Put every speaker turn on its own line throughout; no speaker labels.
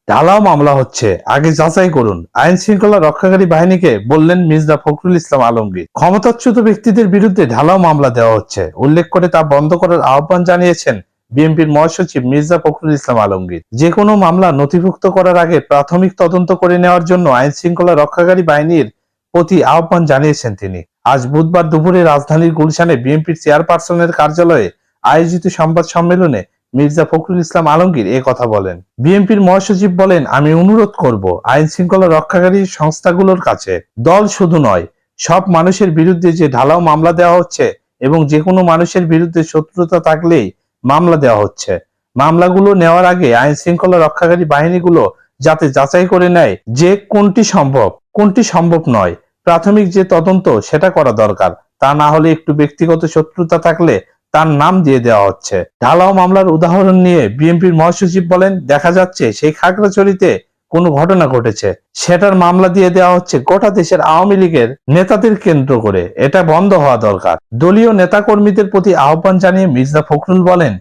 ঢালাও মামলা হচ্ছে, আগে যাচাই করুন, আইন শৃঙ্খলা রক্ষাকারী বাহিনীকে বললেন মির্জা ফখরুল ইসলাম আলমগীর। ক্ষমতাচ্যুত ব্যক্তিদের বিরুদ্ধে ঢালাও মামলা দেওয়া হচ্ছে উল্লেখ করে তা বন্ধ করার আহ্বান জানিয়েছেন বিএনপির মহাসচিব মির্জা ফখরুল ইসলাম আলমগীর। যে কোনো মামলা নথিভুক্ত করার আগে প্রাথমিক তদন্ত করে নেওয়ার জন্য আইন শৃঙ্খলা রক্ষাকারী বাহিনীর প্রতি আহ্বান জানিয়েছেন তিনি। আজ বুধবার দুপুরে রাজধানীর গুলশানে বিএনপির চেয়ারপারসনের কার্যালয়ে আয়োজিত সংবাদ সম্মেলনে মির্জা ফখরুল ইসলাম আলমগীর এ কথা বলেন। বিএনপির মহাসচিব বলেন, আমি অনুরোধ করব আইন শৃঙ্খলা রক্ষাকারী সংস্থাগুলোর কাছে, দল শুধু নয়, সব মানুষের বিরুদ্ধে যে ঢালাও মামলা দেওয়া হচ্ছে এবং যে কোনো মানুষের বিরুদ্ধে শত্রুতা থাকলেই মামলা দেওয়া হচ্ছে, মামলাগুলো নেওয়ার আগে আইন শৃঙ্খলা রক্ষাকারী বাহিনীগুলো যাতে যাচাই করে নেয় যে কোনটি সম্ভব কোনটি সম্ভব নয়। প্রাথমিক যে তদন্ত সেটা করা দরকার, তা না হলে একটু ব্যক্তিগত শত্রুতা থাকলে তার নাম দিয়ে দেওয়া হচ্ছে। ঢালাও মামলার উদাহরণ নিয়ে বিএনপির মহাসচিব বলেন, দেখা যাচ্ছে সেই খাগড়াছড়িতে কোনো ঘটনা ঘটেছে, সেটার মামলা দিয়ে দেওয়া হচ্ছে গোটা দেশের আওয়ামী লীগের নেতাদের কেন্দ্র করে। এটা বন্ধ হওয়া দরকার। দলীয় নেতাকর্মীদের প্রতি আহ্বান জানিয়ে মির্জা ফখরুল বলেন,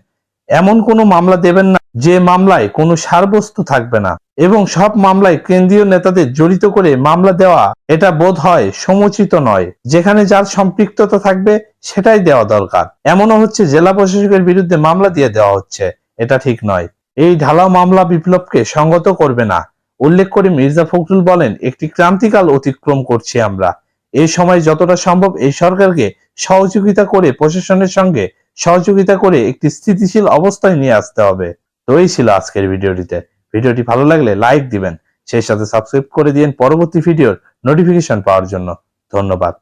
এমন কোনো মামলা দেবেন না যে মামলায় কোনো সারবস্তু থাকবে না, এবং সব মামলায় কেন্দ্রীয় নেতাদের জড়িত করে মামলা দেওয়া এটা বোধ হয় সমুচিত নয়। যেখানে যার সম্পৃক্ততা থাকবে সেটাই দেওয়া দরকার। এমনও হচ্ছে জেলা প্রশাসকের বিরুদ্ধে মামলা দিয়ে দেওয়া হচ্ছে, এটা ঠিক নয়। এই ঢালাও মামলা বিপ্লবকে সংগত করবে না। উল্লেখ করে মির্জা ফখরুল বলেন, একটি ক্রান্তিকাল অতিক্রম করছি আমরা। এই সময় যতটা সম্ভব এই সরকারকে সহযোগিতা করে, প্রশাসনের সঙ্গে সহযোগিতা করে একটি স্থিতিশীল অবস্থায় নিয়ে আসতে হবে। তো এই ছিল আজকের ভিডিওটিতে। ভিডিওটি ভালো লাগলে লাইক দিবেন, সেই সাথে সাবস্ক্রাইব করে দিন পরবর্তী ভিডিওর নোটিফিকেশন পাওয়ার জন্য। ধন্যবাদ।